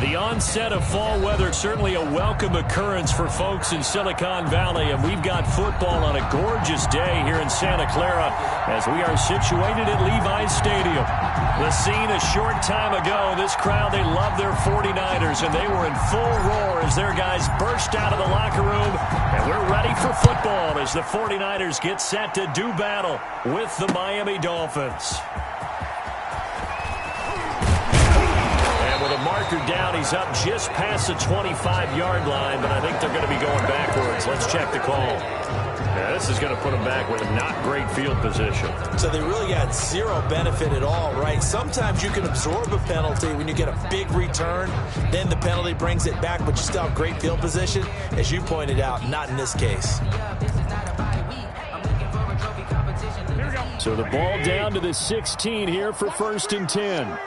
The onset of fall weather, certainly a welcome occurrence for folks in Silicon Valley, and we've got football on a gorgeous day here in Santa Clara as we are situated at Levi's Stadium. The scene a short time ago, this crowd, they love their 49ers, and they were in full roar as their guys burst out of the locker room, and we're ready for football as the 49ers get set to do battle with the Miami Dolphins. With a marker down, he's up just past the 25-yard line, but I think they're going to be going backwards. Let's check the call. Yeah, this is going to put them back with a not great field position. So they really got zero benefit at all, right? Sometimes you can absorb a penalty when you get a big return. Then the penalty brings it back, but you still have great field position. As you pointed out, not in this case. So the ball down to the 16 here for 1st and 10.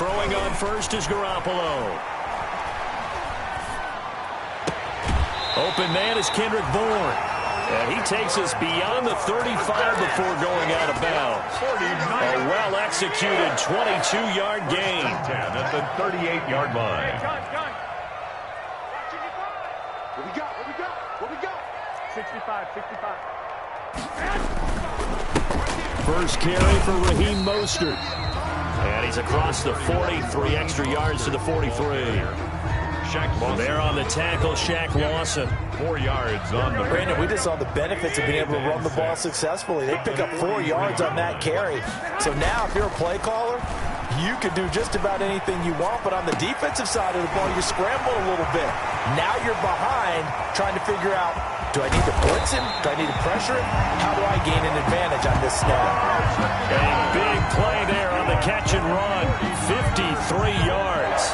Throwing on first is Garoppolo. Open man is Kendrick Bourne. And he takes us beyond the 35 before going out of bounds. A well-executed 22-yard gain. 10 at the 38-yard line. What we got? 65. First carry for Raheem Mostert. And he's across the 40, 3 extra yards to the 43. There on the tackle, Shaq Lawson. 4 yards on the Brandon, we just saw the benefits of being able to run the ball successfully. They pick up 4 yards on that carry. So now if you're a play caller, you can do just about anything you want, but on the defensive side of the ball, you scramble a little bit. Now you're behind trying to figure out, do I need to blitz him? Do I need to pressure him? How do I gain an advantage on this snap? A big play there on the catch and run. 53 yards.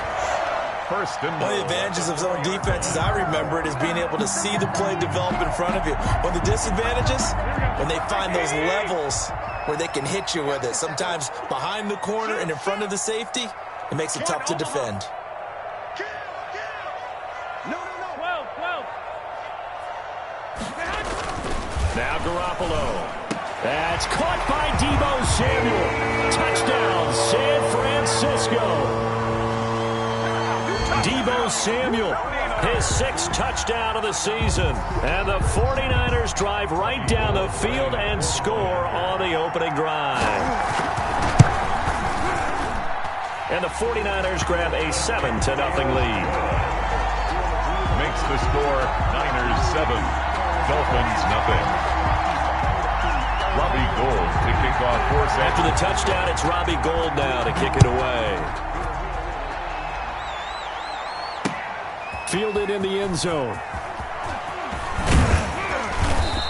First and One of the advantages of zone defenses, I remember it, is being able to see the play develop in front of you. One of the disadvantages, when they find those levels where they can hit you with it. Sometimes behind the corner and in front of the safety, it makes it tough to defend. Now Garoppolo. That's caught by Deebo Samuel. Touchdown, San Francisco. Deebo Samuel, his 6th touchdown of the season. And the 49ers drive right down the field and score on the opening drive. And the 49ers grab a 7-0 lead. Makes the score Niners 7, Dolphins nothing. Robbie Gould to kick off for San. After the touchdown, it's Robbie Gould now to kick it away. Fielded in the end zone.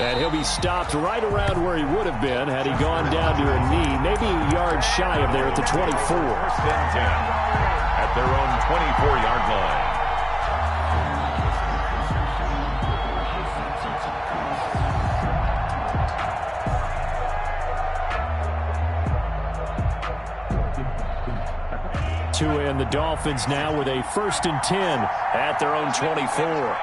And he'll be stopped right around where he would have been had he gone down to a knee, maybe a yard shy of there at the 24. 1st and 10 at their own 24-yard line. Tua and the Dolphins now with a 1st and 10 at their own 24.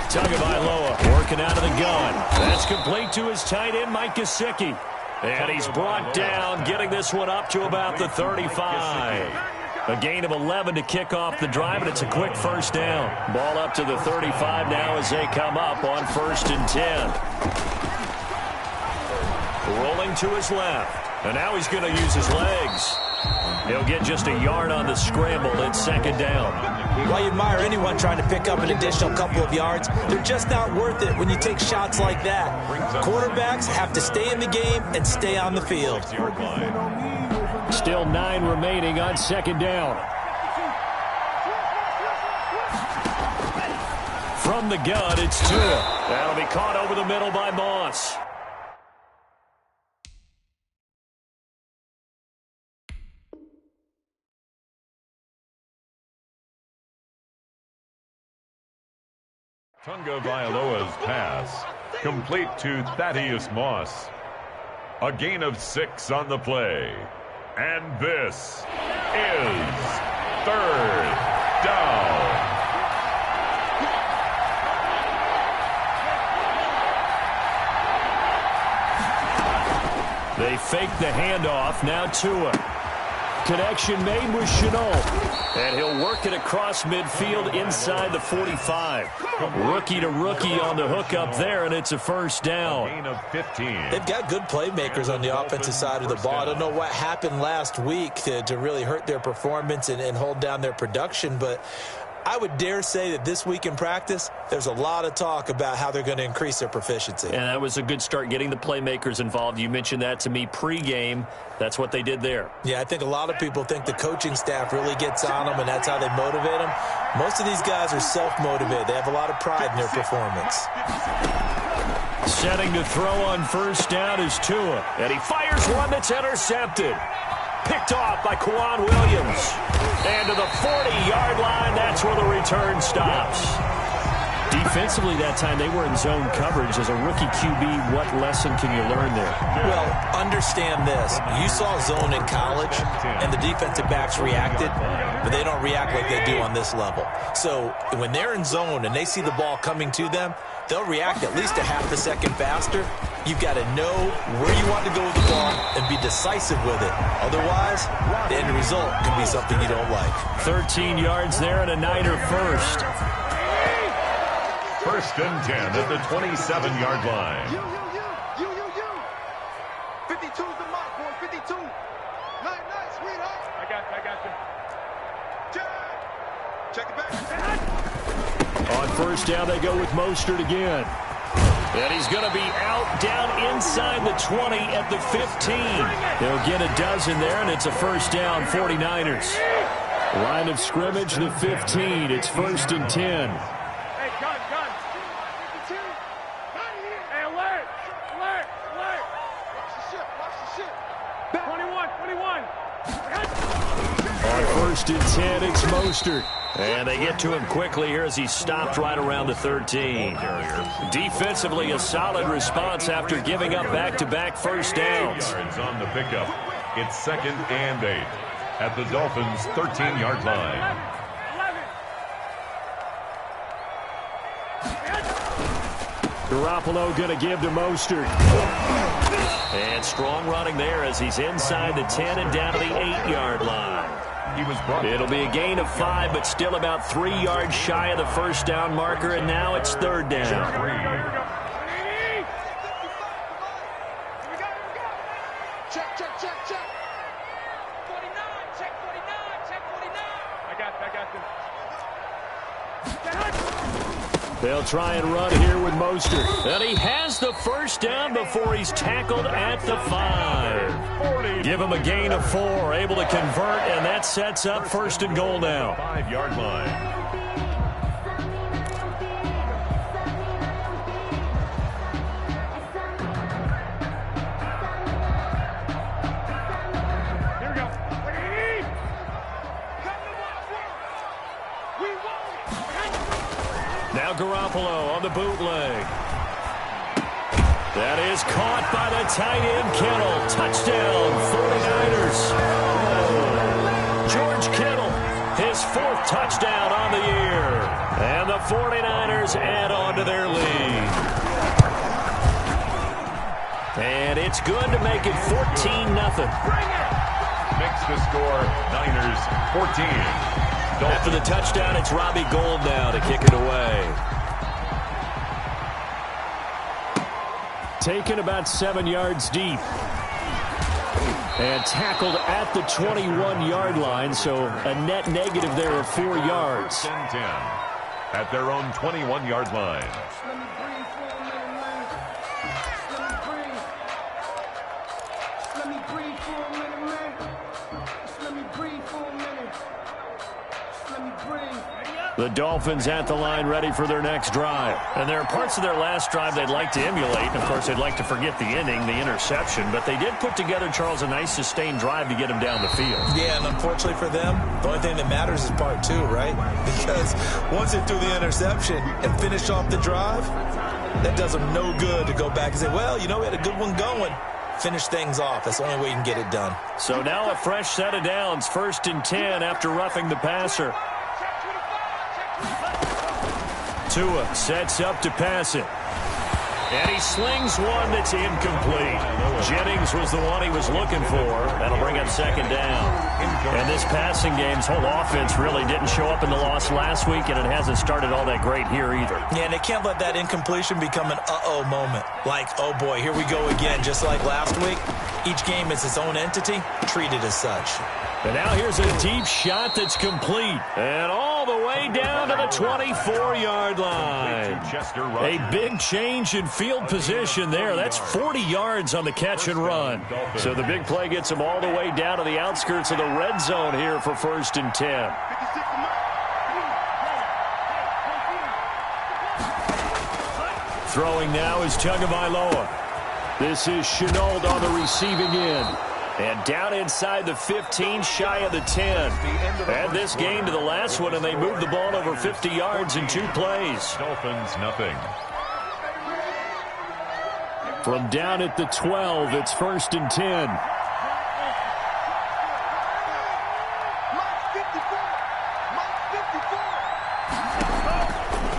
Tagovailoa working out of the gun. That's complete to his tight end, Mike Gesicki. And he's brought down, getting this one up to about the 35. A gain of 11 to kick off the drive, and it's a quick first down. Ball up to the 35 now as they come up on 1st and 10. Rolling to his left. And now he's going to use his legs. He'll get just a yard on the scramble at 2nd down. Well, you admire anyone trying to pick up an additional couple of yards. They're just not worth it when you take shots like that. Quarterbacks have to stay in the game and stay on the field. Still 9 remaining on 2nd down. From the gun, it's Tua. That'll be caught over the middle by Moss. Tagovailoa's pass, complete to Thaddeus Moss. A gain of 6 on the play. And this is 3rd down. fake the handoff. Now Tua. Connection made with Chenault. And he'll work it across midfield inside the 45. Rookie to rookie on the hookup there, and it's a first down. Gain of 15. They've got good playmakers on the offensive side of the ball. I don't know what happened last week to really hurt their performance and hold down their production, but I would dare say that this week in practice, there's a lot of talk about how they're going to increase their proficiency. And that was a good start, getting the playmakers involved. You mentioned that to me pregame. That's what they did there. Yeah, I think a lot of people think the coaching staff really gets on them, and that's how they motivate them. Most of these guys are self-motivated. They have a lot of pride in their performance. Setting to throw on first down is Tua. And he fires one that's intercepted. Picked off by Kwan Williams. And to the 40-yard line, that's where the return stops. Defensively that time, they were in zone coverage. As a rookie QB, what lesson can you learn there? Well, understand this. You saw zone in college, and the defensive backs reacted, but they don't react like they do on this level. So when they're in zone and they see the ball coming to them, they'll react at least a half a second faster. You've got to know where you want to go with the ball and be decisive with it. Otherwise, the end result can be something you don't like. 13 yards there and a Niner first. First and 10 at the 27-yard line. 52's the mark, boy. 52. Nice, sweetheart. I got you. Check it back. On first down, they go with Mostert again. And he's going to be out down inside the 20 at the 15. They'll get a dozen there, and it's a first down, 49ers. Line of scrimmage, the 15. It's first and 10. Hey, gun. 52. Hey, alert. Watch the ship. 21. On first and 10, it's Mostert. And they get to him quickly here as he stopped right around the 13. Defensively, a solid response after giving up back-to-back first downs. Yards on the pickup. It's second and 8 at the Dolphins' 13-yard line. 11. Garoppolo going to give to Mostert. And strong running there as he's inside the 10 and down to the 8-yard line. It'll be a gain of 5, but still about 3 yards shy of the first down marker, and now it's third down. Check. 49. Check 49. I got you. They'll try and run here with Mostert. And he has the first down before he's tackled at the 5. Give him a gain of 4, able to convert, and that sets up first and goal now. 5-yard line. Here we go. Now Garoppolo on the bootleg. That is caught by the tight end, Kittle. Touchdown, 49ers. George Kittle, his 4th touchdown on the year. And the 49ers add on to their lead. And it's good to make it 14-0. Makes the score Niners 14. After the touchdown, it's Robbie Gould now to kick it away. Taken about 7 yards deep. And tackled at the 21-yard line, so a net negative there of 4 yards. 10 at their own 21-yard line. Let me breathe for a minute, man. Let me breathe for a minute, man. Let me breathe for a minute. Let me breathe. The Dolphins at the line ready for their next drive. And there are parts of their last drive they'd like to emulate. Of course, they'd like to forget the inning, the interception. But they did put together, Charles, a nice sustained drive to get him down the field. Yeah, and unfortunately for them, the only thing that matters is part 2, right? Because once they threw the interception and finish off the drive, that does them no good to go back and say, well, you know, we had a good one going. Finish things off. That's the only way you can get it done. So now a fresh set of downs. First and 10 after roughing the passer. Tua sets up to pass it. And he slings one that's incomplete. Jennings was the one he was looking for. That'll bring up second down. And this passing game's whole offense really didn't show up in the loss last week, and it hasn't started all that great here either. Yeah, and they can't let that incompletion become an uh-oh moment. Like, oh boy, here we go again. Just like last week, each game is its own entity, treated as such. And now here's a deep shot that's complete. And all the way down to the 24-yard line. A big change in field position there. That's 40 yards on the catch and run. So the big play gets them all the way down to the outskirts of the red zone here for 1st and 10. Throwing now is Tagovailoa. This is Shenault on the receiving end. And down inside the 15, shy of the 10. Add this game to the last one, and they moved the ball over 50 yards in 2 plays. Dolphins, nothing. From down at the 12, it's 1st and 10.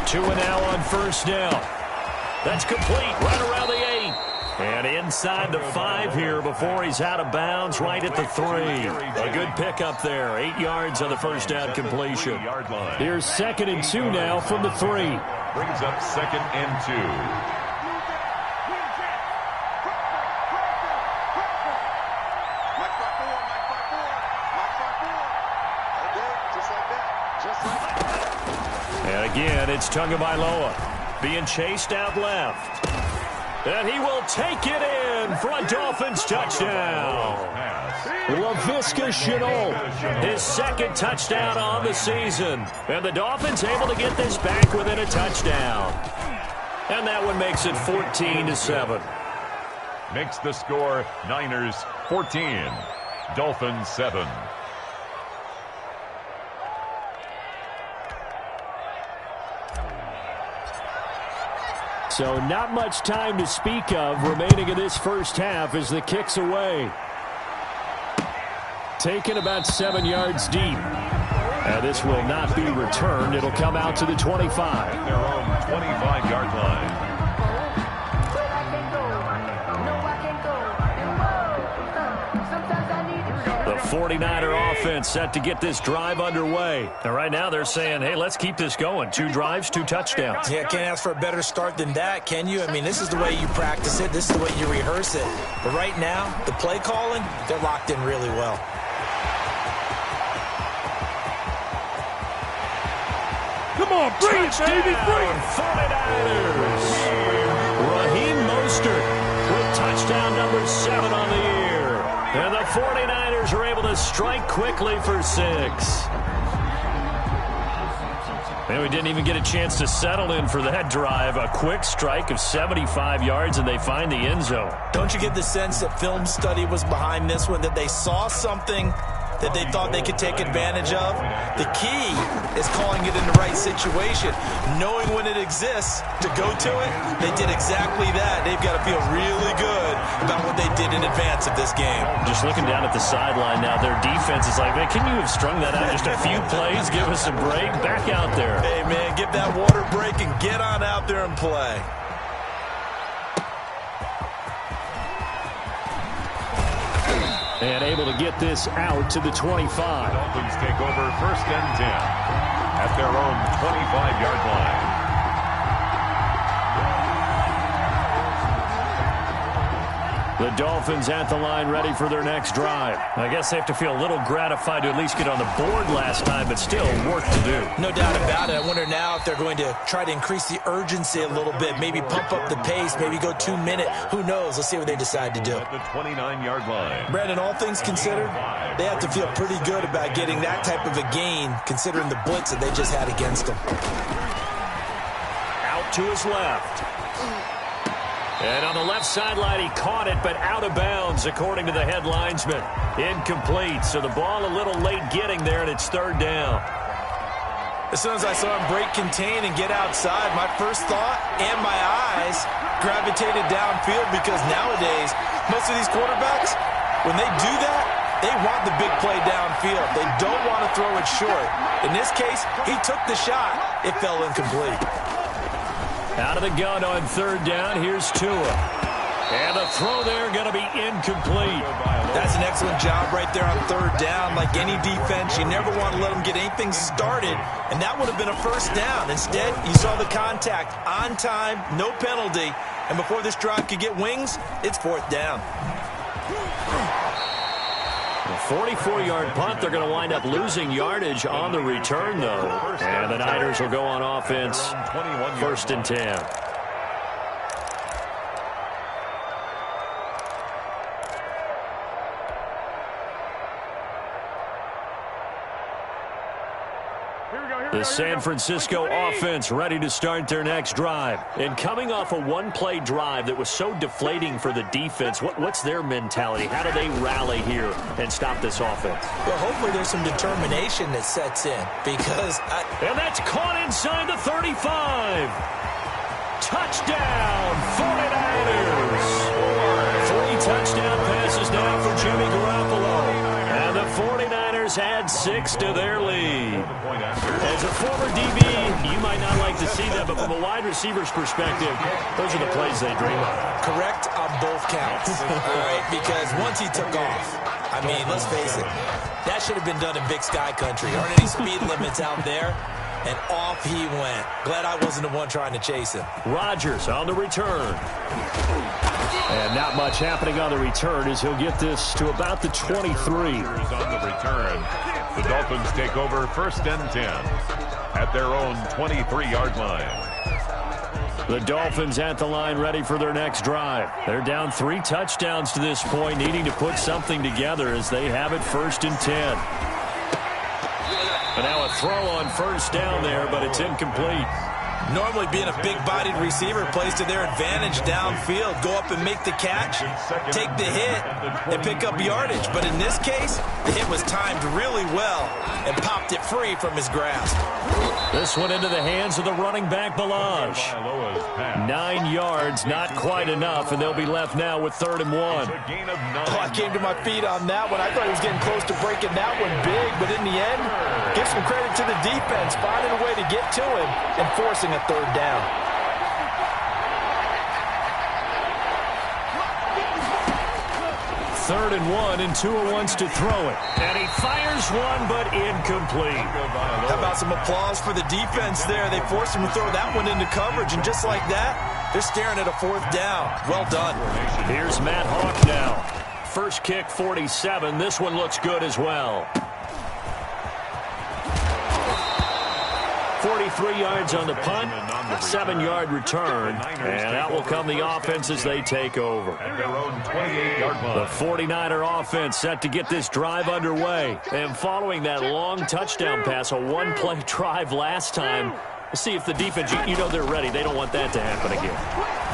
Two and now on 1st down. That's complete right around the 8. And inside the 5 here before he's out of bounds, right at the 3. A good pickup there. 8 yards on the 1st down completion. Here's 2nd and 2 now from the 3. Brings up 2nd and 2. And again, it's Tagovailoa being chased out left. And he will take it in for a Dolphins touchdown. Laviska Shenault, his 2nd touchdown on the season. And the Dolphins able to get this back within a touchdown. And that one makes it 14-7. Makes the score Niners 14, Dolphins 7. So not much time to speak of remaining in this first half as the kick's away. Taken about 7 yards deep. And this will not be returned. It'll come out to the 25. Their own 25-yard line. The 49er offense set to get this drive underway. And right now they're saying, hey, let's keep this going. 2 drives, 2 touchdowns. Yeah, can't ask for a better start than that, can you? I mean, this is the way you practice it. This is the way you rehearse it. But right now, the play calling, they're locked in really well. Come on, bring it, baby, bring it. 49ers. Raheem Mostert with touchdown number 7 on the year. And the 49ers are able to strike quickly for 6. And we didn't even get a chance to settle in for that drive. A quick strike of 75 yards, and they find the end zone. Don't you get the sense that film study was behind this one, that they saw something that they thought they could take advantage of? The key is calling it in the right situation, knowing when it exists to go to it. They did exactly that. They've got to feel really good about what they did in advance of this game. Just looking down at the sideline now, their defense is like, man, can you have strung that out just a few plays? Give us a break. Back out there. Hey, man, give that water break and get on out there and play. And able to get this out to the 25. Dolphins take over 1st and 10 at their own 25-yard line. The Dolphins at the line ready for their next drive. I guess they have to feel a little gratified to at least get on the board last time, but still work to do. No doubt about it. I wonder now if they're going to try to increase the urgency a little bit, maybe pump up the pace, maybe go 2-minute. Who knows? Let's see what they decide to do. At the 29-yard line. Brandon, all things considered, they have to feel pretty good about getting that type of a gain, considering the blitz that they just had against them. Out to his left. And on the left sideline, he caught it, but out of bounds, according to the head linesman. Incomplete, so the ball a little late getting there, and it's 3rd down. As soon as I saw him break contain and get outside, my first thought and my eyes gravitated downfield, because nowadays, most of these quarterbacks, when they do that, they want the big play downfield. They don't want to throw it short. In this case, he took the shot. It fell incomplete. Out of the gun on third down. Here's Tua. And the throw there going to be incomplete. That's an excellent job right there on third down. Like any defense, you never want to let them get anything started, and that would have been a first down. Instead, you saw the contact on time, no penalty, and before this drive could get wings, it's fourth down. A 44-yard punt. They're going to wind up losing yardage on the return, though. And the Niners will go on offense, first and 10. The San Francisco offense ready to start their next drive. And coming off a one-play drive that was so deflating for the defense, what's their mentality? How do they rally here and stop this offense? Well, hopefully there's some determination that sets in. And that's caught inside the 35. Touchdown, 49ers. 3 touchdown passes now for Jimmy Garoppolo. And the 49ers add 6 to their lead. As a former DB, you might not like to see that, but from a wide receiver's perspective, those are the plays they dream of. Correct on both counts, all right? Because once he took off, I mean, let's face it, that should have been done in Big Sky Country. Aren't any speed limits out there? And off he went. Glad I wasn't the one trying to chase him. Rodgers on the return. And not much happening on the return as he'll get this to about the 23. On the return, the Dolphins take over first and 10 at their own 23-yard line. The Dolphins at the line ready for their next drive. They're down 3 touchdowns to this point, needing to put something together as they have it first and 10. And now a throw on first down there, but it's incomplete. Normally being a big-bodied receiver plays to their advantage downfield. Go up and make the catch, take the hit, and pick up yardage. But in this case, the hit was timed really well and popped it free from his grasp. This one into the hands of the running back, Balaj. 9 yards, not quite enough, and they'll be left now with 3rd and 1. Oh, I came to my feet on that one. I thought he was getting close to breaking that one big, but in the end, give some credit to the defense, finding a way to get to him and forcing a 3rd down. Third and 1, and Tua wants to throw it. And he fires one, but incomplete. How about some applause for the defense there? They forced him to throw that one into coverage, and just like that, they're staring at a 4th down. Well done. Here's Matt Hawk now. First kick, 47. This one looks good as well. 43 yards on the punt, 7-yard return, and out will come the offense as they take over. The 49er offense set to get this drive underway, and following that long touchdown pass, a one-play drive last time, let's see if the defense, you know they're ready. They don't want that to happen again.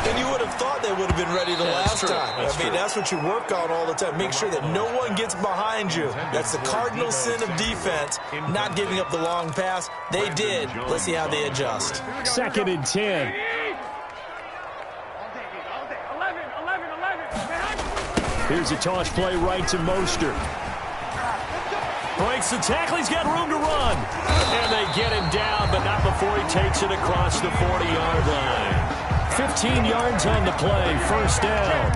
And you would have thought they would have been ready the last time. I mean, that's what you work on all the time. Make sure that no one gets behind you. That's the cardinal sin of defense, not giving up the long pass. They did. Let's see how they adjust. 2nd and 10. Here's a toss play right to Mostert. Breaks the tackle. He's got room to run. And they get him down, but not before he takes it across the 40-yard line. 15 yards on the play, first down.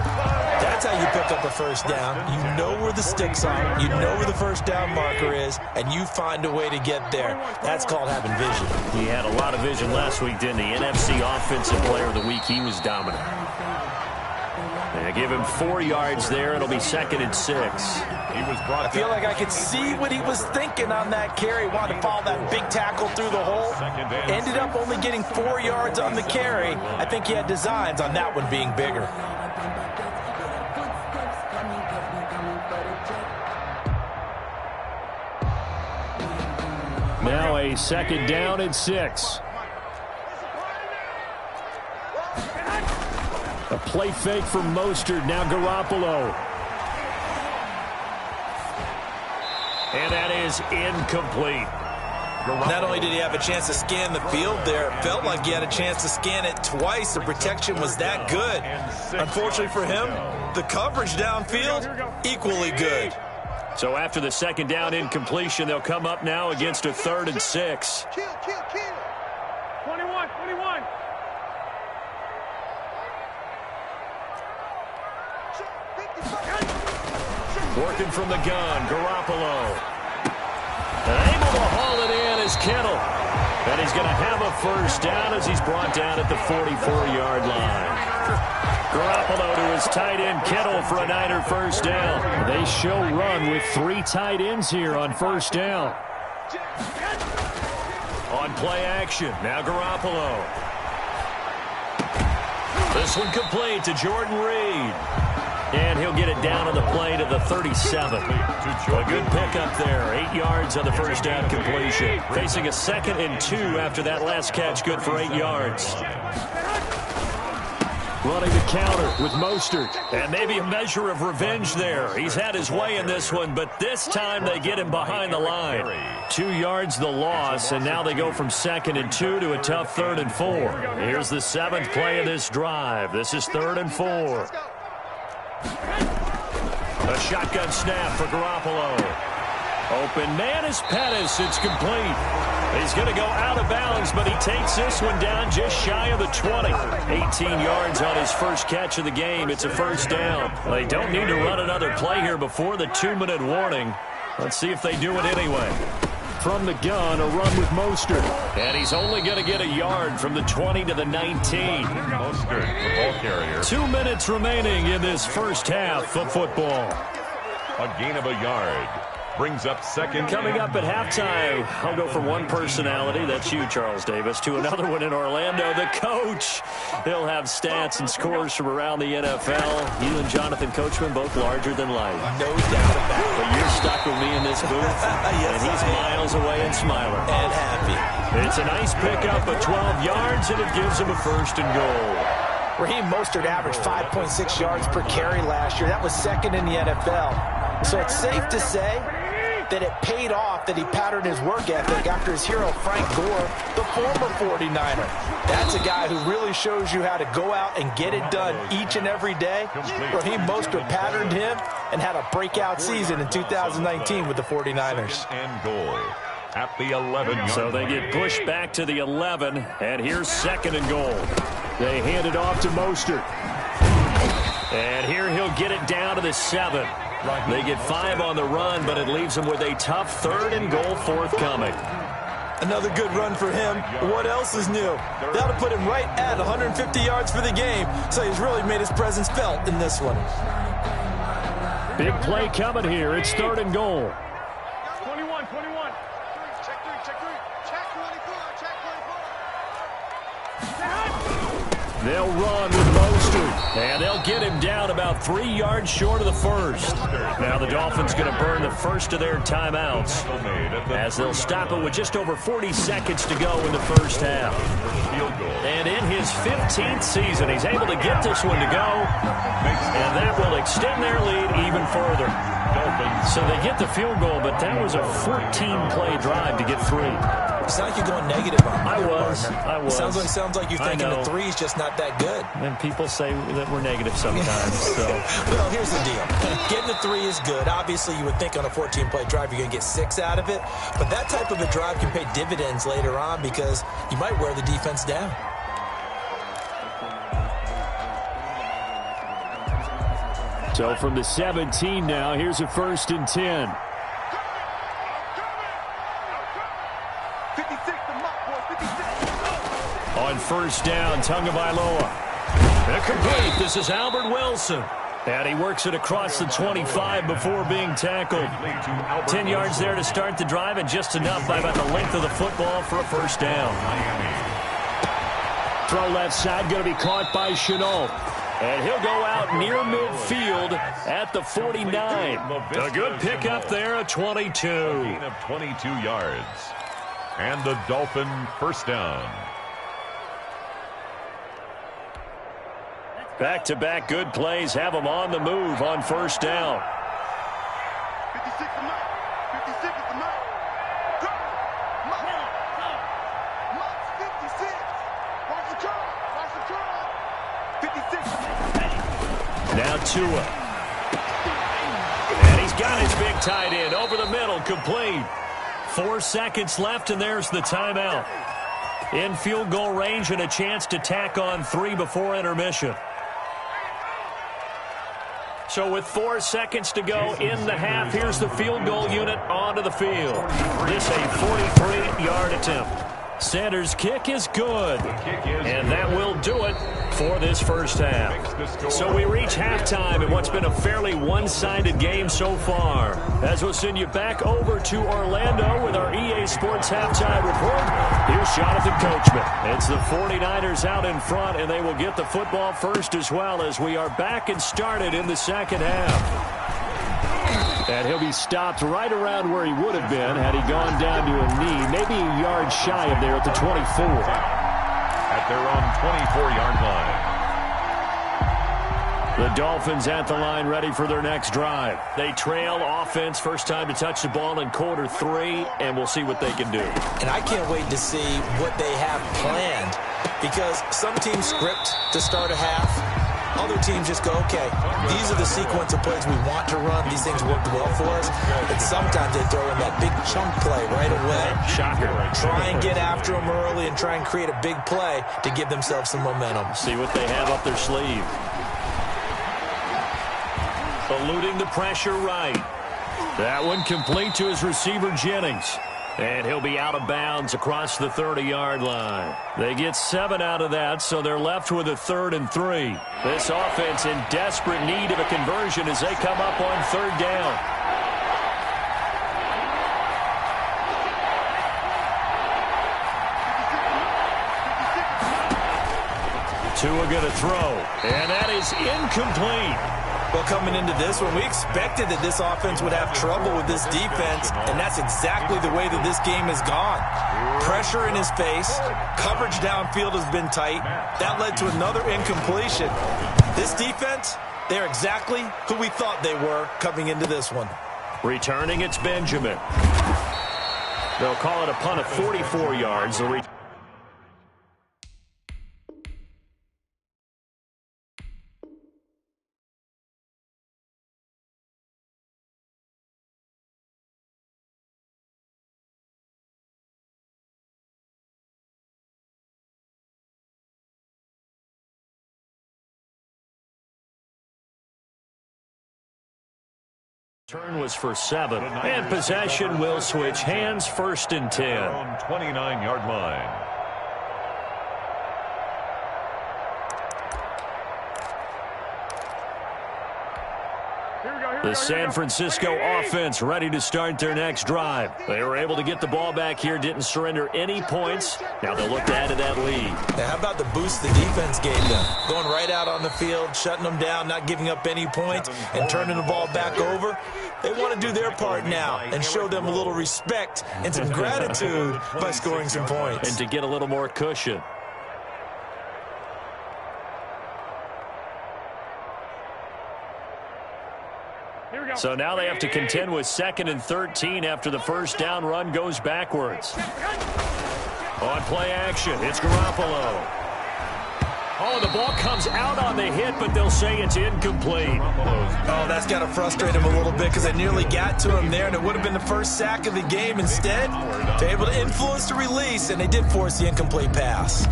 That's how you pick up a first down. You know where the sticks are. You know where the first down marker is, and you find a way to get there. That's called having vision. He had a lot of vision last week, didn't he? NFC Offensive Player of the Week. He was dominant. They give him 4 yards there. It'll be 2nd and 6. I feel like I could see what he was thinking on that carry. Wanted to follow that big tackle through the hole. Ended up only getting 4 yards on the carry. I think he had designs on that one being bigger. Now a 2nd down and 6. A play fake from Mostert. Now Garoppolo. And that is incomplete. Not only did he have a chance to scan the field there, it felt like he had a chance to scan it twice. The protection was that good. Unfortunately for him, the coverage downfield, equally good. So after the 2nd down incompletion, they'll come up now against a 3rd and 6. 21. Working from the gun, Garoppolo. Able to haul it in is Kittle. And he's going to have a first down as he's brought down at the 44-yard line. Garoppolo to his tight end Kittle for a Niner first down. They show run with 3 tight ends here on first down. On play action, now Garoppolo. This one complete to Jordan Reed. And he'll get it down on the play to the 37. A good pickup there. 8 yards on the first down completion. Facing a 2nd and 2 after that last catch. Good for 8 yards. Running the counter with Mostert. And maybe a measure of revenge there. He's had his way in this one, but this time they get him behind the line. 2 yards the loss, and now they go from 2nd and 2 to a tough 3rd and 4. Here's the 7th play of this drive. This is 3rd and 4. A shotgun snap for Garoppolo. Open man is Pettis. It's complete. He's going to go out of bounds, but he takes this one down just shy of the 20. 18 yards on his first catch of the game. It's a first down. They don't need to run another play here before the 2-minute warning. Let's see if they do it anyway. From the gun, a run with Mostert. And he's only going to get a yard from the 20 to the 19. Mostert, the ball carrier. 2 minutes remaining in this first half of football. A gain of a yard. Brings up 2nd. Coming up at halftime, I'll go from one personality, that's you, Charles Davis, to another one in Orlando, the coach. He'll have stats and scores from around the NFL. You and Jonathan Coachman, both larger than life. No doubt about it. But you're stuck with me in this booth, Yes, and he's miles away and smiling. And happy. It's a nice pickup of 12 yards, and it gives him a 1st and goal. Raheem Mostert averaged 5.6 yards per carry last year. That was 2nd in the NFL. So it's safe to say that it paid off that he patterned his work ethic after his hero Frank Gore, the former 49er. That's a guy who really shows you how to go out and get it done each and every day. Raheem Mostert patterned him and had a breakout season in 2019 with the 49ers. And goal at the 11-yard. So they get pushed back to the 11, and here's 2nd and goal. They hand it off to Mostert. And here he'll get it down to the 7. They get 5 on the run, but it leaves them with a tough 3rd and goal forthcoming. Another good run for him. What else is new? That'll put him right at 150 yards for the game, so he's really made his presence felt in this one. Big play coming here. It's 3rd and goal. 21. Check 3. Check 24. Check 24. They'll run with Mostert, and they'll get him down about 3 yards short of the 1st. Now the Dolphins going to burn the first of their timeouts as they'll stop it with just over 40 seconds to go in the first half. And in his 15th season, he's able to get this one to go, and that will extend their lead even further. So they get the field goal, but that was a 14-play drive to get 3. It's not like you're going negative on him. I was. Sounds like you're thinking the 3 is just not that good. And people say that we're negative sometimes. So. Well, here's the deal. Getting the 3 is good. Obviously, you would think on a 14-play drive you're going to get 6 out of it. But that type of a drive can pay dividends later on because you might wear the defense down. So from the 17 now, here's a 1st and 10. 56 to Muck, boy. 56. On first down, Tagovailoa. Complete. This is Albert Wilson. And he works it across the 25 before being tackled. 10 yards there to start the drive, and just enough by about the length of the football for a first down. Throw left side, going to be caught by Chenault. And he'll go out near midfield at the 49. A good pickup there, a 22. Gain of 22 yards. And the Dolphin first down. Back-to-back good plays have them on the move on first down. 56 to Muck. 56 is the Muck. Muck's 56. Watch the curl. 56. Now Tua. And he's got his big tight end over the middle, complete. 4 seconds left, and there's the timeout. In field goal range and a chance to tack on 3 before intermission. So with 4 seconds to go in the half, here's the field goal unit onto the field. This a 43-yard attempt. Sanders' kick is good, and that will do it for this first half. So we reach halftime in what's been a fairly one-sided game so far. As we'll send you back over to Orlando with our EA Sports halftime report, here's Jonathan Coachman. It's the 49ers out in front, and they will get the football first as well as we are back and started in the second half. And he'll be stopped right around where he would have been had he gone down to a knee, maybe a yard shy of there at the 24. At their own 24-yard line. The Dolphins at the line ready for their next drive. They trail offense, first time to touch the ball in quarter 3, and we'll see what they can do. And I can't wait to see what they have planned, because some teams script to start a half. Other teams just go, okay, these are the sequence of plays we want to run. These things worked well for us. And sometimes they throw in that big chunk play right away. Shocker. Try and get after them early and try and create a big play to give themselves some momentum. See what they have up their sleeve. Eluding the pressure right. That one complete to his receiver, Jennings. And he'll be out of bounds across the 30-yard line. They get 7 out of that, so they're left with a 3rd and 3. This offense in desperate need of a conversion as they come up on 3rd down. Tua going to throw, and that is incomplete. Well, coming into this one, we expected that this offense would have trouble with this defense, and that's exactly the way that this game has gone. Pressure in his face, coverage downfield has been tight. That led to another incompletion. This defense, they're exactly who we thought they were coming into this one. Returning, it's Benjamin. They'll call it a punt of 44 yards. Turn was for 7, and possession will switch hands, 1st and 10. On 29-yard line. The San Francisco offense ready to start their next drive. They were able to get the ball back here, didn't surrender any points. Now they'll look to add to that lead. Now, how about the boost the defense gave them? Going right out on the field, shutting them down, not giving up any points, and turning the ball back over. They want to do their part now and show them a little respect and some gratitude by scoring some points. And to get a little more cushion. So now they have to contend with 2nd and 13 after the first down run goes backwards. On play action, it's Garoppolo. Oh, the ball comes out on the hit, but they'll say it's incomplete. Oh, that's got to frustrate him a little bit because they nearly got to him there, and it would have been the first sack of the game. Instead, they're able to influence the release, and they did force the incomplete pass.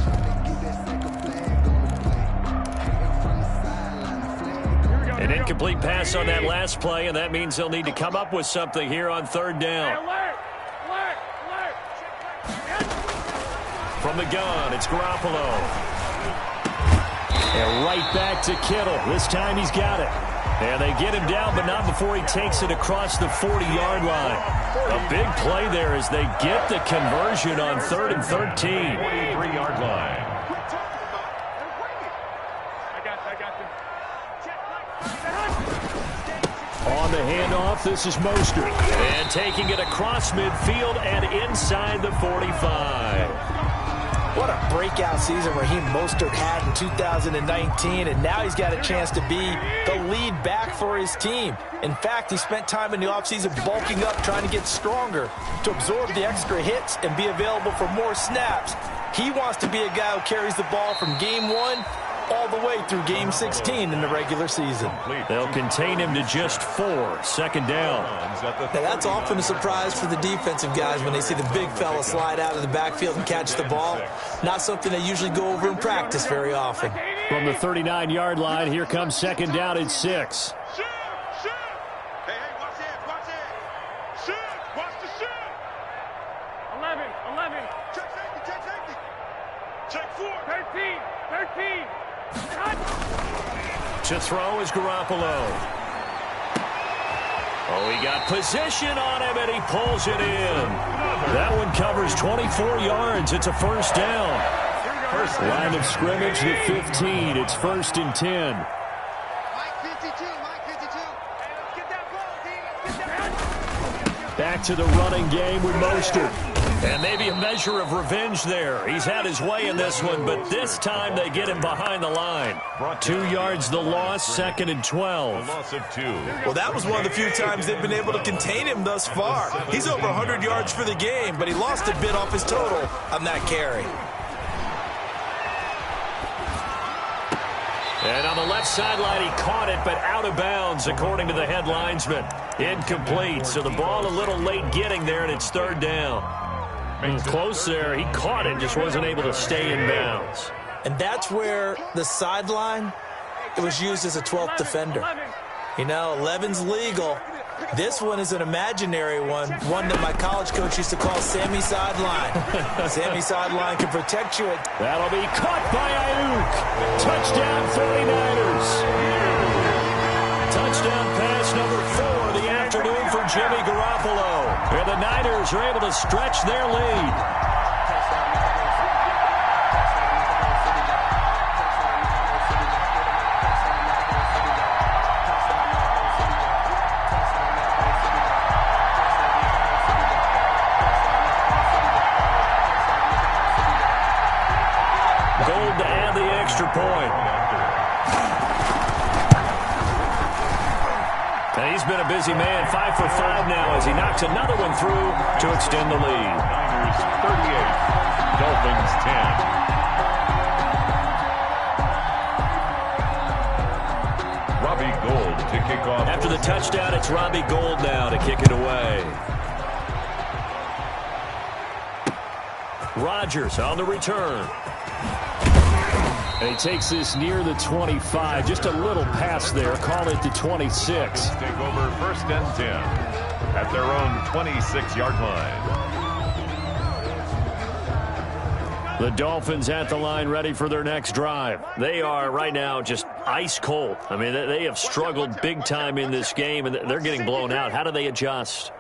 An incomplete pass on that last play, and that means they'll need to come up with something here on 3rd down. From the gun, it's Garoppolo. And right back to Kittle. This time he's got it. And they get him down, but not before he takes it across the 40-yard line. A big play there as they get the conversion on 3rd and 13. 43-yard line. On the handoff, this is Mostert. And taking it across midfield and inside the 45. What a breakout season Raheem Mostert had in 2019, and now he's got a chance to be the lead back for his team. In fact, he spent time in the offseason bulking up, trying to get stronger to absorb the extra hits and be available for more snaps. He wants to be a guy who carries the ball from game 1 all the way through game 16 in the regular season. They'll contain him to just 4. 2nd down. Now, that's often a surprise for the defensive guys when they see the big fella slide out of the backfield and catch the ball. Not something they usually go over in practice very often. From the 39-yard line, here comes 2nd down and 6. 13. To throw is Garoppolo. Oh, he got position on him, and he pulls it in. That one covers 24 yards. It's a first down. Line of scrimmage, the 15. It's 1st and 10. Back to the running game with Mostert. And maybe a measure of revenge there. He's had his way in this one, but this time they get him behind the line. 2 yards the loss, 2nd and 12. A loss of 2. Well, that was one of the few times they've been able to contain him thus far. He's over 100 yards for the game, but he lost a bit off his total on that carry. And on the left sideline, he caught it, but out of bounds, according to the head linesman. Incomplete, so the ball a little late getting there, and it's 3rd down. Close there. He caught it, just wasn't able to stay in bounds. And that's where the sideline, it was used as a 12th defender. You know, 11's legal. This one is an imaginary one that my college coach used to call Sammy Sideline. Sammy Sideline can protect you. That'll be caught by Ayuk. Touchdown 49ers. Touchdown pass number 4 of the afternoon for Jimmy Garoppolo. And the Niners are able to stretch their lead. Gold to add the extra point. And he's been a busy man, 5 for 5 now as he knocks another one through to extend the lead. Niners 38, Dolphins 10. Robbie Gould to kick off. After the touchdown, it's Robbie Gould now to kick it away. Rodgers on the return. And he takes this near the 25. Just a little pass there. Call it the 26. Take over 1st and 10 at their own 26-yard line. The Dolphins at the line ready for their next drive. They are right now just ice cold. I mean, they have struggled big time in this game, and they're getting blown out. How do they adjust?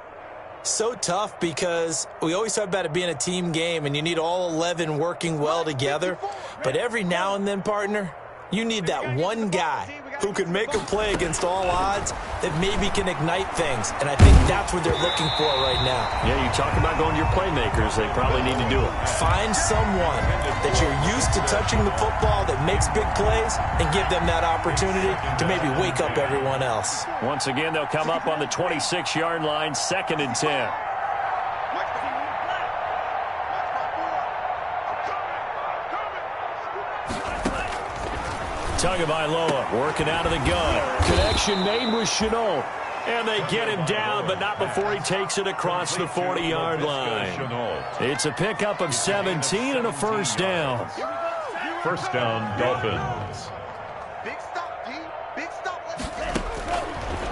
So tough because we always talk about it being a team game and you need all 11 working well together. But every now and then, partner, you need that one guy who can make a play against all odds that maybe can ignite things. And I think that's what they're looking for right now. Yeah, you talk about going to your playmakers. They probably need to do it. Find someone that you're used to touching the football that makes big plays and give them that opportunity to maybe wake up everyone else. Once again, they'll come up on the 26-yard line, 2nd and 10. Tagovailoa working out of the gun. Connection made with Chenault. And they get him down, but not before he takes it across the 40-yard line. It's a pickup of 17 and a first down. 1st down, Dolphins.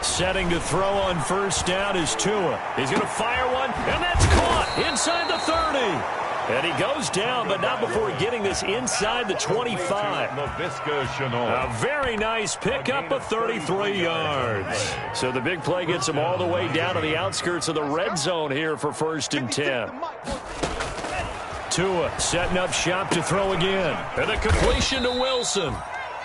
Setting to throw on 1st down is Tua. He's going to fire one, and that's caught inside the 30. And he goes down, but not before getting this inside the 25. A very nice pickup of 33 yards. So the big play gets him all the way down to the outskirts of the red zone here for 1st and 10. Tua setting up shop to throw again. And a completion to Wilson.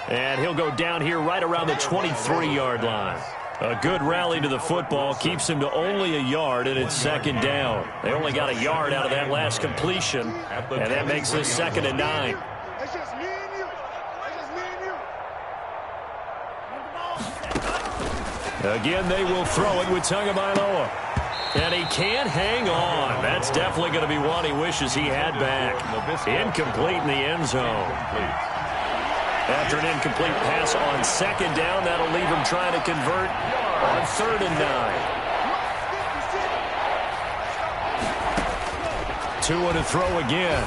And he'll go down here right around the 23-yard line. A good rally to the football keeps him to only a yard, and it's 2nd down. They only got a yard out of that last completion, and that makes this 2nd and 9. Again, they will throw it with Tagovailoa. And he can't hang on. That's definitely going to be one he wishes he had back. Incomplete in the end zone. After an incomplete pass on 2nd down, that'll leave him trying to convert on 3rd and 9. Tua to throw again.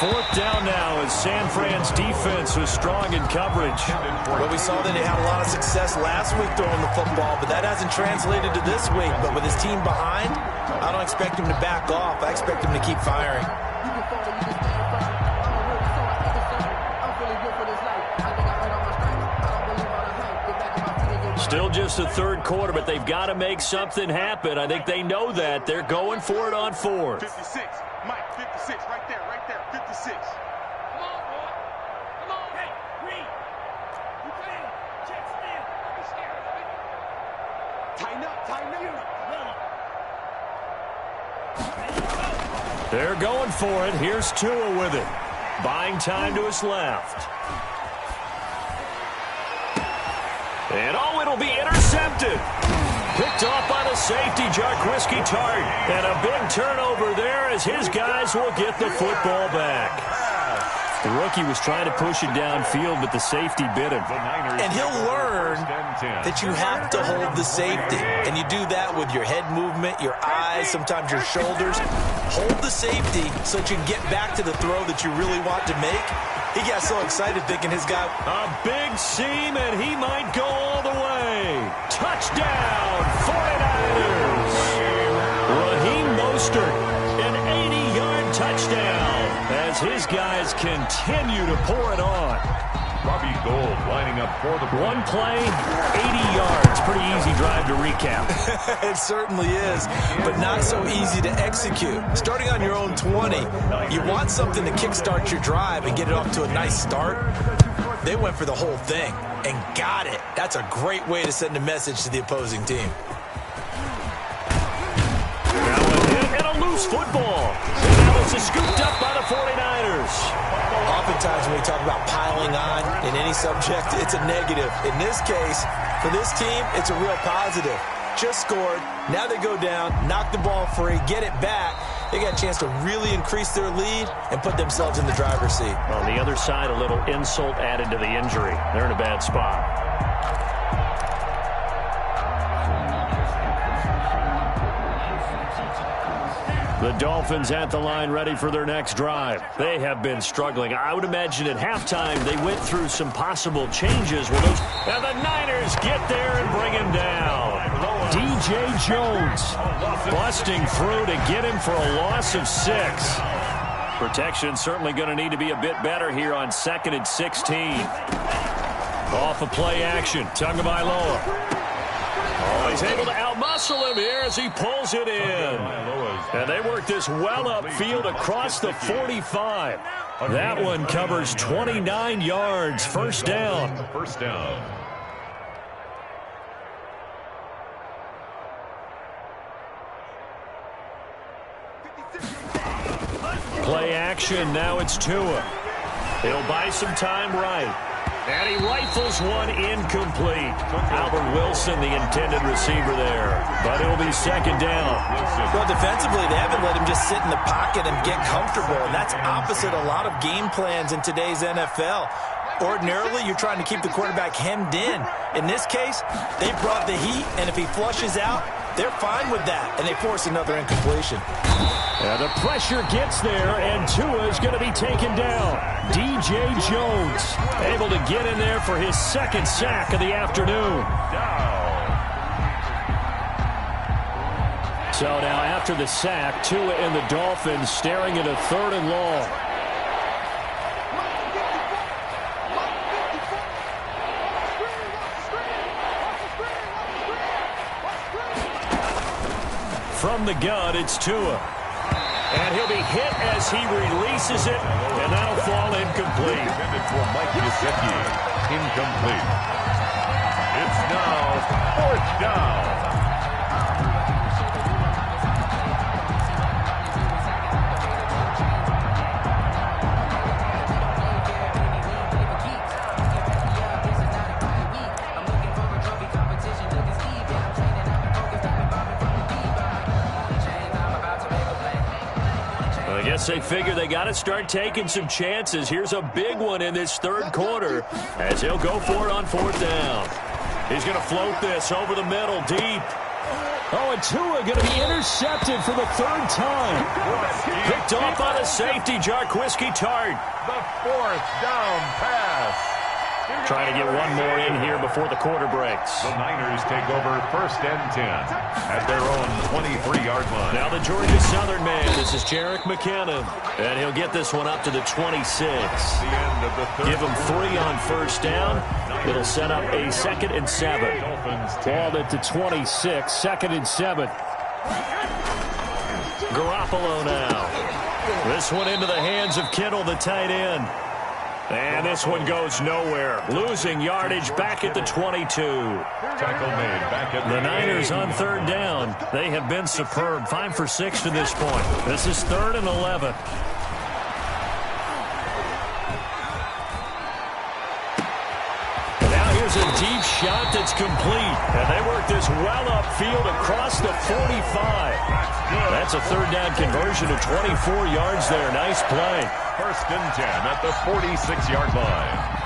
4th down now as San Fran's defense was strong in coverage. Well, we saw that he had a lot of success last week throwing the football, but that hasn't translated to this week. But with his team behind, I don't expect him to back off. I expect him to keep firing. Still just the third quarter, but they've got to make something happen. I think they know that. They're going for it on fourth. 56. Mike, 56. Right there. 56. Come on, boy. Come on. Hey, Reed. You can. Check still. Don't be scared of it. Tighten up. They're going for it. Here's Tua with it. Buying time to his left. And it'll be intercepted. Picked off by the safety, Jarquiski Tart. And a big turnover there as his guys will get the football back. The rookie was trying to push it downfield, but the safety bit him. And he'll learn that you have to hold the safety. And you do that with your head movement, your eyes, sometimes your shoulders. Hold the safety so that you can get back to the throw that you really want to make. He got so excited thinking his guy... A big seam, and he might go all the way. Touchdown, 49ers. Raheem Mostert, an 80-yard touchdown as his guys continue to pour it on. Robbie Gould lining up for the one play, 80 yards. Pretty easy drive to recap. It certainly is, but not so easy to execute. Starting on your own 20, you want something to kickstart your drive and get it off to a nice start. They went for the whole thing and got it. That's a great way to send a message to the opposing team. Now a hit and a loose football. And now this is scooped up by the 49ers. Oftentimes when we talk about piling on in any subject, it's a negative. In this case, for this team, it's a real positive. Just scored. Now they go down, knock the ball free, get it back. They got a chance to really increase their lead and put themselves in the driver's seat. On the other side, a little insult added to the injury. They're in a bad spot. The Dolphins at the line ready for their next drive. They have been struggling. I would imagine at halftime they went through some possible changes. And the Niners get there and bring him down. DJ Jones busting through to get him for a loss of 6. Protection certainly going to need to be a bit better here on 2nd and 16. Off of play action. Tagovailoa. Oh, he's able to outmuscle him here as he pulls it in. And they work this well upfield across the 45. That one covers 29 yards. First down. Play action. Now it's Tua. He'll buy some time right. And he rifles one incomplete. Albert Wilson, the intended receiver there. But it'll be second down. Well, defensively, they haven't let him just sit in the pocket and get comfortable. And that's opposite a lot of game plans in today's NFL. Ordinarily, you're trying to keep the quarterback hemmed in. In this case, they brought the heat, and if he flushes out, they're fine with that, and they force another incompletion. The pressure gets there, and Tua is going to be taken down. DJ Jones able to get in there for his second sack of the afternoon. So now after the sack, Tua and the Dolphins staring at a 3rd and long. From the gun, it's Tua. And he'll be hit as he releases it, and that'll fall incomplete. Intended for Mike Gesicki. Incomplete. It's now 4th down. I guess they figure they got to start taking some chances. Here's a big one in this 3rd quarter as he'll go for it on 4th down. He's going to float this over the middle, deep. Oh, and Tua going to be intercepted for the 3rd time. Picked off by the safety, Jarquiski Tart. The 4th down pass. Trying to get one more in here before the quarter breaks. The Niners take over 1st and 10 at their own 23-yard line. Now the Georgia Southern man. This is Jerick McKinnon. And he'll get this one up to the 26. The end of the third. Give him 3 on 1st down. It'll set up a 2nd and 7. Balled at the 26. 2nd and 7. Garoppolo now. This one into the hands of Kittle, the tight end. And this one goes nowhere. Losing yardage back at the 22. Tackle made back at the Niners on 3rd down. They have been superb. 5 for 6 to this point. This is 3rd and 11. Now here's a deep shot that's complete. And they work this well upfield across the 45. That's a 3rd down conversion of 24 yards there. Nice play. 1st and 10 at the 46-yard line.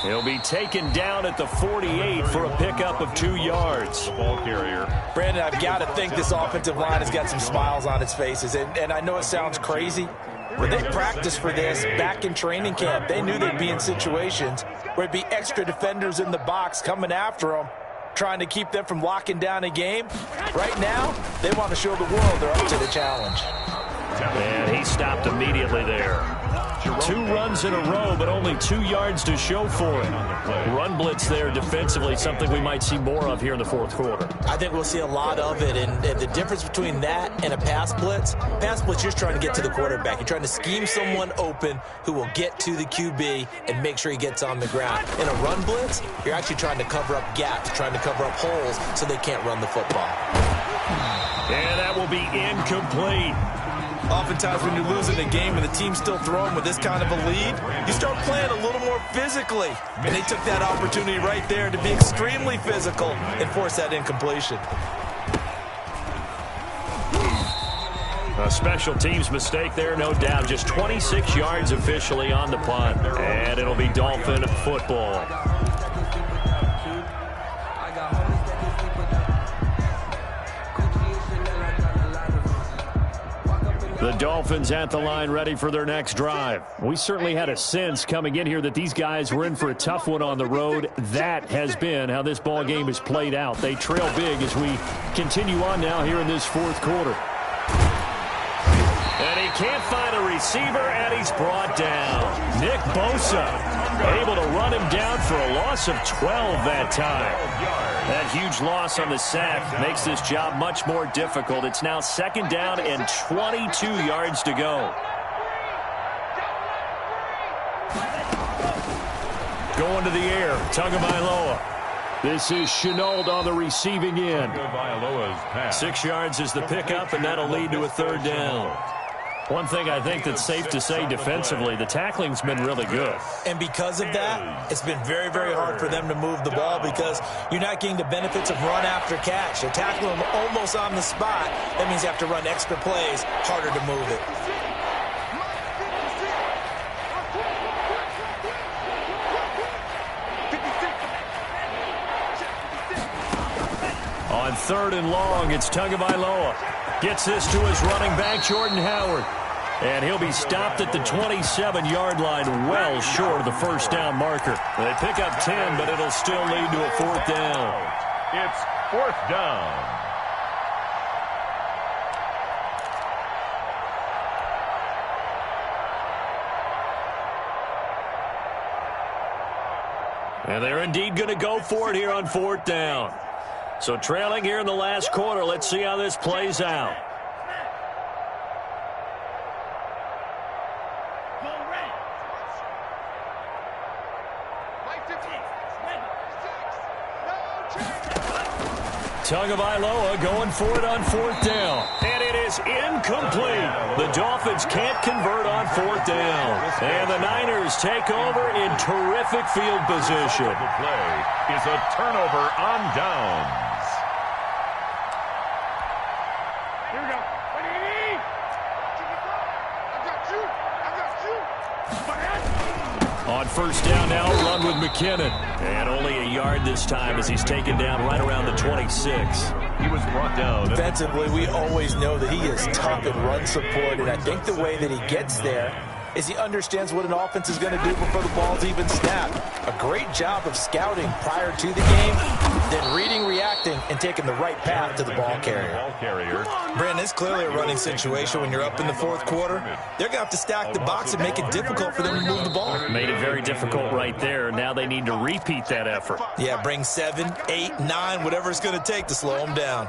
He'll be taken down at the 48 for a pickup of 2 yards. The ball carrier. Brandon, I've got to think this offensive line has got some smiles on its faces. And I know it sounds crazy, but they practiced for this back in training camp. They knew they'd be in situations where it'd be extra defenders in the box coming after them, trying to keep them from locking down a game. Right now, they want to show the world they're up to the challenge. And he stopped immediately there. 2 runs in a row, but only 2 yards to show for it. Run blitz there defensively, something we might see more of here in the 4th quarter. I think we'll see a lot of it, and the difference between that and a pass blitz, you're just trying to get to the quarterback. You're trying to scheme someone open who will get to the QB and make sure he gets on the ground. In a run blitz, you're actually trying to cover up gaps, trying to cover up holes so they can't run the football. And that will be incomplete. Oftentimes when you're losing a game and the team's still throwing with this kind of a lead, you start playing a little more physically. And they took that opportunity right there to be extremely physical and force that incompletion. A special teams mistake there, no doubt. Just 26 yards officially on the punt. And it'll be Dolphin football. The Dolphins at the line ready for their next drive. We certainly had a sense coming in here that these guys were in for a tough one on the road. That has been how this ball game has played out. They trail big as we continue on now here in this 4th quarter. And he can't find a receiver, and he's brought down. Nick Bosa able to run him down for a loss of 12 that time. That huge loss on the sack makes this job much more difficult. It's now 2nd down and 22 yards to go. Going to the air, Tagovailoa. This is Shenault on the receiving end. 6 yards is the pickup, and that'll lead to a 3rd down. One thing I think that's safe to say defensively, the tackling's been really good. And because of that, it's been very, very hard for them to move the ball because you're not getting the benefits of run after catch. They're tackling them almost on the spot. That means you have to run extra plays, harder to move it. On 3rd and long, it's Tagovailoa. Gets this to his running back, Jordan Howard. And he'll be stopped at the 27-yard line, well short of the 1st down marker. They pick up 10, but it'll still lead to a 4th down. It's 4th down. And they're indeed going to go for it here on 4th down. So trailing here in the last quarter, let's see how this plays out. Tagovailoa going for it on 4th down. And it is incomplete. The Dolphins can't convert on 4th down. And the Niners take over in terrific field position. The play is a turnover on downs. Here we go. I got you. On first down now, run with McKinnon. And only a yard this time as he's taken down right around the 26. He was brought down. Defensively, we always know that he is tough in run support, and I think the way that he gets there is he understands what an offense is going to do before the ball's even snapped. A great job of scouting prior to the game, then reading, reacting, and taking the right path to the ball carrier. Brandon, it's clearly a running situation when you're up in the fourth quarter. They're going to have to stack the box and make it difficult for them to move the ball. Made it very difficult right there. Now they need to repeat that effort. Yeah, bring 7, 8, 9, whatever it's going to take to slow them down.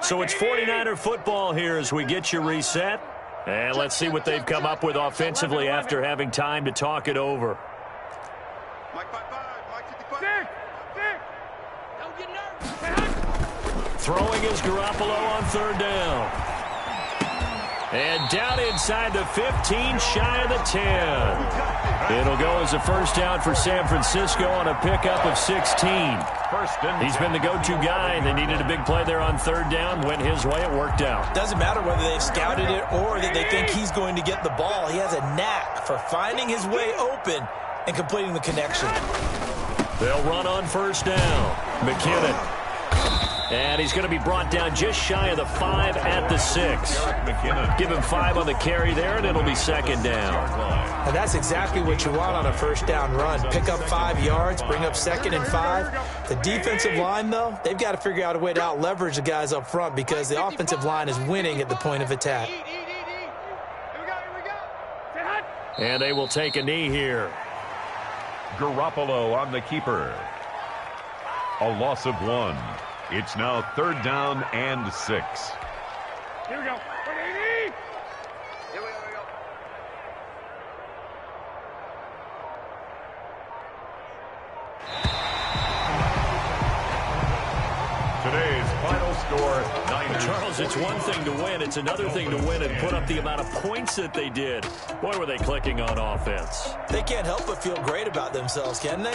So it's 49er football here as we get you reset. And let's see what they've come up with offensively after having time to talk it over. Mike 5-5, Mike 55. Don't get nervous. Throwing is Garoppolo on third down. And down inside the 15, shy of the 10. It'll go as a first down for San Francisco on a pickup of 16. He's been the go-to guy. They needed a big play there on third down. Went his way. It worked out. Doesn't matter whether they've scouted it or that they think he's going to get the ball. He has a knack for finding his way open and completing the connection. They'll run on first down. McKinnon. And he's going to be brought down just shy of the 5 at the 6. Give him 5 on the carry there, and it'll be second down. And that's exactly what you want on a first down run. Pick up 5 yards, bring up second and 5. The defensive line, though, they've got to figure out a way to out-leverage the guys up front because the offensive line is winning at the point of attack. And they will take a knee here. Garoppolo on the keeper. A loss of 1. It's now third down and 6. Here we go. Today's final score, Niners. Charles, it's one thing to win. It's another thing to win and put up the amount of points that they did. Boy, were they clicking on offense. They can't help but feel great about themselves, can they?